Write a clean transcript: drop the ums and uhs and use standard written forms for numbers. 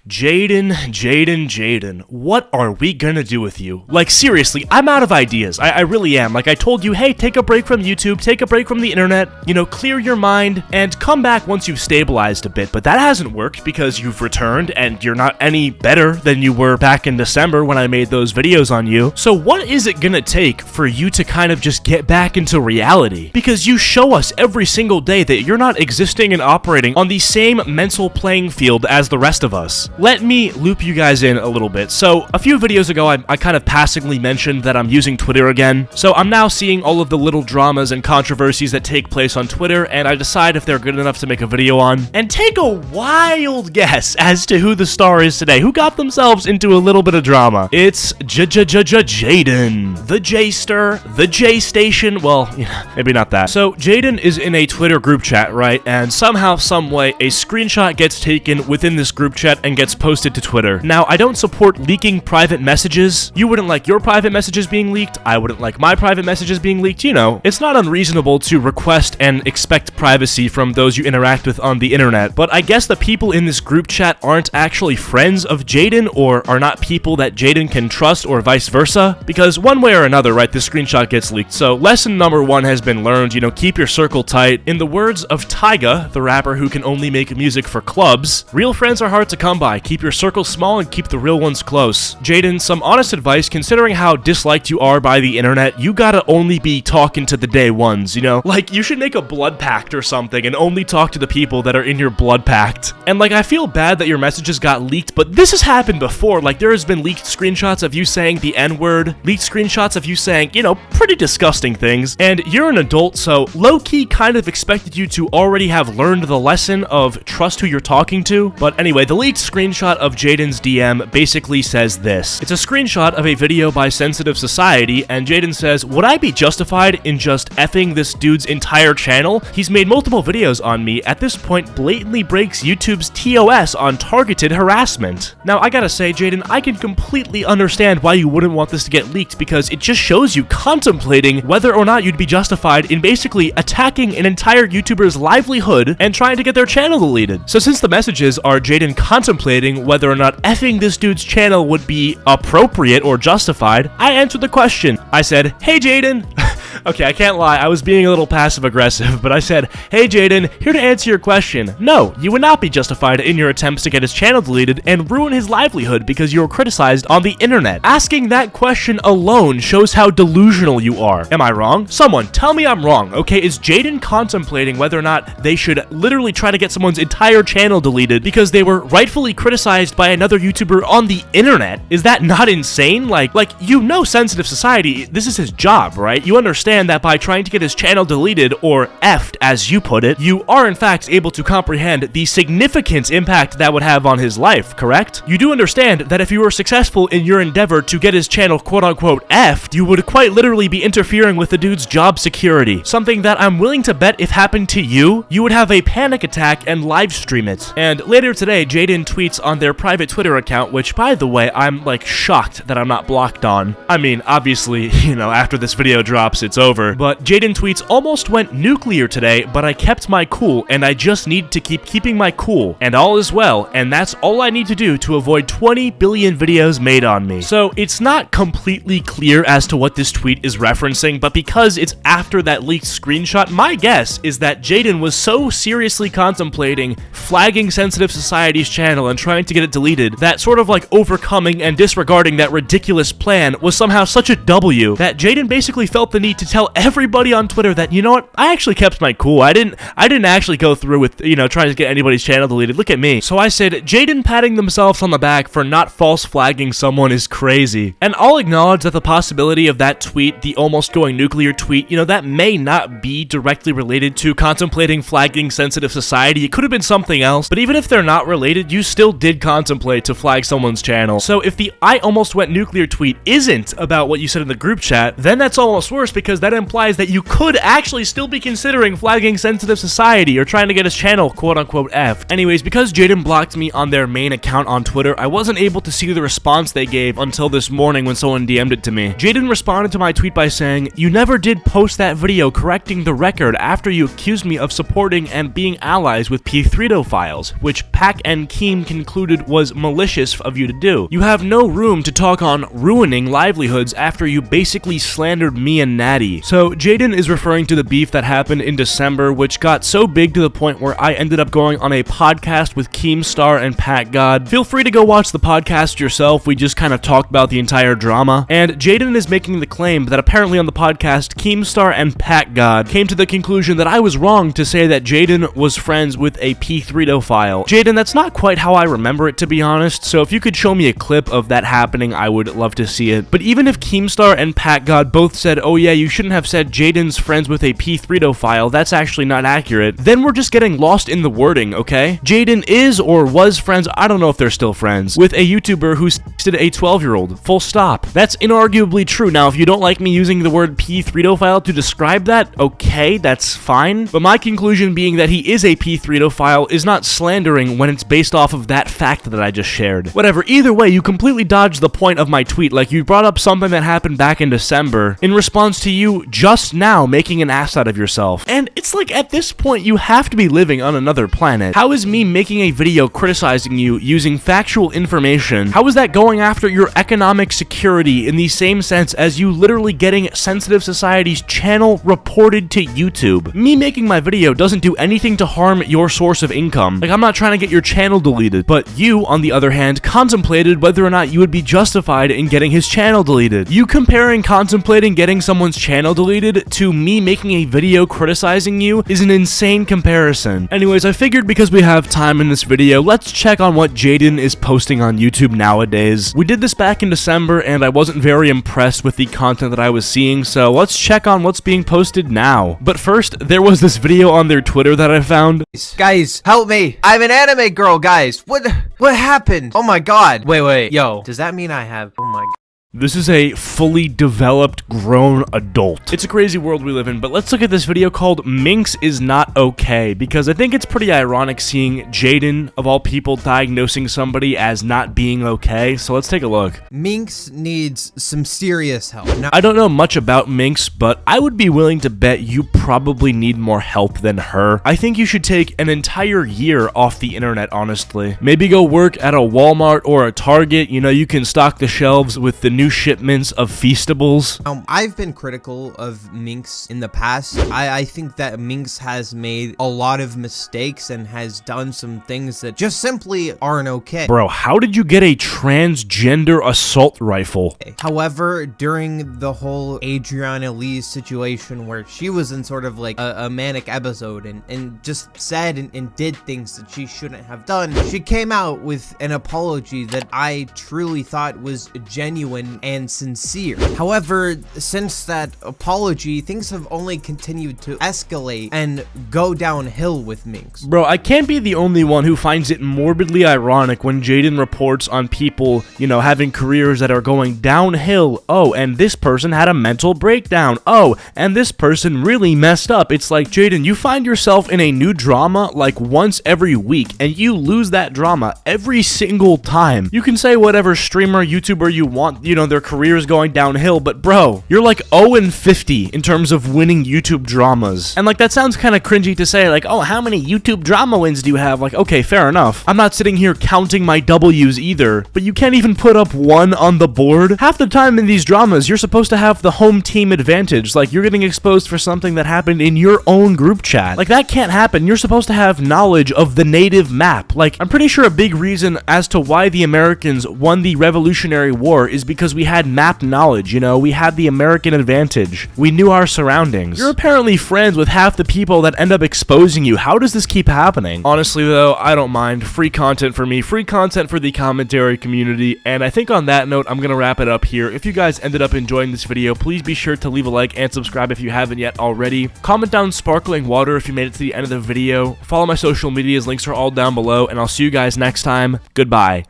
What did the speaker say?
Jaden, what are we gonna do with you? Like, seriously, I'm out of ideas. I really am. Like, I told you, hey, take a break from YouTube, take a break from the internet, you know, clear your mind, and come back once you've stabilized a bit. But that hasn't worked because you've returned, and you're not any better than you were back in December when I made those videos on you. So what is it gonna take for you to kind of just get back into reality? Because you show us every single day that you're not existing and operating on the same mental playing field as the rest of us. Let me loop you guys in a little bit. So, a few videos ago, I kind of passively mentioned that I'm using Twitter again. So, I'm now seeing all of the little dramas and controversies that take place on Twitter, and I decide if they're good enough to make a video on. And take a wild guess as to who the star is today, who got themselves into a little bit of drama. It's Jaden. The J-Stir, the J-Station, well, maybe not that. So, Jaden is in a Twitter group chat, right? And somehow, someway, a screenshot gets taken within this group chat and gets posted to Twitter. Now, I don't support leaking private messages. You wouldn't like your private messages being leaked. I wouldn't like my private messages being leaked. You know, it's not unreasonable to request and expect privacy from those you interact with on the internet. But I guess the people in this group chat aren't actually friends of Jaden or are not people that Jaden can trust or vice versa. Because one way or another, right, this screenshot gets leaked. So lesson number one has been learned, you know, keep your circle tight. In the words of Tyga, the rapper who can only make music for clubs, real friends are hard to come by. Keep your circle small and keep the real ones close. Jaden, some honest advice, considering how disliked you are by the internet, you gotta only be talking to the day ones, you know? Like, you should make a blood pact or something and only talk to the people that are in your blood pact. And like, I feel bad that your messages got leaked, but this has happened before. Like, there has been leaked screenshots of you saying the N-word, leaked screenshots of you saying, you know, pretty disgusting things, and you're an adult, so low-key kind of expected you to already have learned the lesson of trust who you're talking to. But anyway, the leaked screenshot of Jaden's DM basically says this. It's a screenshot of a video by Sensitive Society, and Jaden says, would I be justified in just effing this dude's entire channel? He's made multiple videos on me, at this point blatantly breaks YouTube's TOS on targeted harassment. Now, I gotta say, Jaden, I can completely understand why you wouldn't want this to get leaked, because it just shows you contemplating whether or not you'd be justified in basically attacking an entire YouTuber's livelihood and trying to get their channel deleted. So since the messages are Jaden contemplating whether or not effing this dude's channel would be appropriate or justified, I answered the question. I said, hey Jaden. Okay, I can't lie, I was being a little passive-aggressive, but I said, hey Jaden, here to answer your question. No, you would not be justified in your attempts to get his channel deleted and ruin his livelihood because you were criticized on the internet. Asking that question alone shows how delusional you are. Am I wrong? Someone, tell me I'm wrong, okay? Is Jaden contemplating whether or not they should literally try to get someone's entire channel deleted because they were rightfully criticized by another YouTuber on the internet? Is that not insane? Like, you know Sensitive Society, this is his job, right? You understand that by trying to get his channel deleted, or effed as you put it, you are in fact able to comprehend the significant impact that would have on his life, correct? You do understand that if you were successful in your endeavor to get his channel quote-unquote effed, you would quite literally be interfering with the dude's job security. Something that I'm willing to bet if happened to you, you would have a panic attack and live stream it. And later today, Jaden tweets on their private Twitter account, which by the way, I'm like shocked that I'm not blocked on. I mean, obviously, you know, after this video drops, it's over. But Jaden tweets, almost went nuclear today, but I kept my cool, and I just need to keep keeping my cool, and all is well, and that's all I need to do to avoid 20 billion videos made on me. So it's not completely clear as to what this tweet is referencing, but because it's after that leaked screenshot, my guess is that Jaden was so seriously contemplating flagging Sensitive Society's channel and trying to get it deleted that sort of like overcoming and disregarding that ridiculous plan was somehow such a W that Jaden basically felt the need to tell everybody on Twitter that, you know what, I actually kept my cool. I didn't actually go through with, you know, trying to get anybody's channel deleted. Look at me. So I said, Jaden patting themselves on the back for not false flagging someone is crazy. And I'll acknowledge that the possibility of that tweet, the almost going nuclear tweet, you know, that may not be directly related to contemplating flagging Sensitive Society. It could have been something else, but even if they're not related, you still did contemplate to flag someone's channel. So if the I almost went nuclear tweet isn't about what you said in the group chat, then that's almost worse because because that implies that you could actually still be considering flagging Sensitive Society or trying to get his channel quote-unquote F. Anyways, because Jaden blocked me on their main account on Twitter, I wasn't able to see the response they gave until this morning when someone DM'd it to me. Jaden responded to my tweet by saying, "You never did post that video correcting the record after you accused me of supporting and being allies with P3 files, which Pac and Keem concluded was malicious of you to do. You have no room to talk on ruining livelihoods after you basically slandered me and Natty." So Jaden is referring to the beef that happened in December, which got so big to the point where I ended up going on a podcast with Keemstar and Pat God. Feel free to go watch the podcast yourself. We just kind of talked about the entire drama. And Jaden is making the claim that apparently on the podcast, Keemstar and Pat God came to the conclusion that I was wrong to say that Jaden was friends with a P3 file. Jaden, that's not quite how I remember it, to be honest, so if you could show me a clip of that happening, I would love to see it. But even if Keemstar and Pat God both said, "Oh yeah, you shouldn't have said Jaden's friends with a P3 file, that's actually not accurate," then we're just getting lost in the wording, okay? Jaden is or was friends, I don't know if they're still friends, with a YouTuber who sexted a 12-year-old. Full stop. That's inarguably true. Now, if you don't like me using the word P3 file to describe that, okay, that's fine. But my conclusion being that he is a P3 file is not slandering when it's based off of that fact that I just shared. Whatever, either way, you completely dodged the point of my tweet. Like, you brought up something that happened back in December in response to you just now making an ass out of yourself. And it's like, at this point, you have to be living on another planet. How is me making a video criticizing you using factual information, how is that going after your economic security in the same sense as you literally getting Sensitive Society's channel reported to YouTube? Me making my video doesn't do anything to harm your source of income. Like, I'm not trying to get your channel deleted, but you, on the other hand, contemplated whether or not you would be justified in getting his channel deleted. You comparing contemplating getting someone's channel deleted to me making a video criticizing you is an insane comparison. Anyways, I figured because we have time in this video, let's check on what Jaden is posting on YouTube nowadays. We did this back in December, and I wasn't very impressed with the content that I was seeing, so let's check on what's being posted now. But first, there was this video on their Twitter that I found. Guys, help me. I'm an anime girl, guys. What happened? Oh my god. Wait. Yo, does that mean I have... Oh my god. This is a fully developed, grown adult. It's a crazy world we live in, but let's look at this video called Minx is Not Okay, because I think it's pretty ironic seeing Jaden, of all people, diagnosing somebody as not being okay, so let's take a look. Minx needs some serious help. Now, I don't know much about Minx, but I would be willing to bet you probably need more help than her. I think you should take an entire year off the internet, honestly. Maybe go work at a Walmart or a Target. You know, you can stock the shelves with the new shipments of Feastables. I've been critical of Minx in the past. I think that Minx has made a lot of mistakes and has done some things that just simply aren't okay. Bro, how did you get a transgender assault rifle? However, during the whole Adriana Lee's situation where she was in sort of like a manic episode and just said and did things that she shouldn't have done, she came out with an apology that I truly thought was genuine and sincere. However, since that apology, things have only continued to escalate and go downhill with Minx. Bro, I can't be the only one who finds it morbidly ironic when Jaden reports on people, you know, having careers that are going downhill. Oh, and this person had a mental breakdown. Oh, and this person really messed up. It's like, Jaden, you find yourself in a new drama like once every week, and you lose that drama every single time. You can say whatever streamer, YouTuber you want, you know, their career is going downhill, but bro, you're like 0-50 in terms of winning YouTube dramas. And like, that sounds kind of cringy to say, like, oh, how many YouTube drama wins do you have? Like, okay, fair enough. I'm not sitting here counting my W's either, but you can't even put up one on the board. Half the time in these dramas, you're supposed to have the home team advantage. Like, you're getting exposed for something that happened in your own group chat. Like, that can't happen. You're supposed to have knowledge of the native map. Like, I'm pretty sure a big reason as to why the Americans won the Revolutionary War is because we had map knowledge, you know? We had the American advantage. We knew our surroundings. You're apparently friends with half the people that end up exposing you. How does this keep happening? Honestly, though, I don't mind. Free content for me, free content for the commentary community, and I think on that note, I'm gonna wrap it up here. If you guys ended up enjoying this video, please be sure to leave a like and subscribe if you haven't yet already. Comment down sparkling water if you made it to the end of the video. Follow my social medias, links are all down below, and I'll see you guys next time. Goodbye.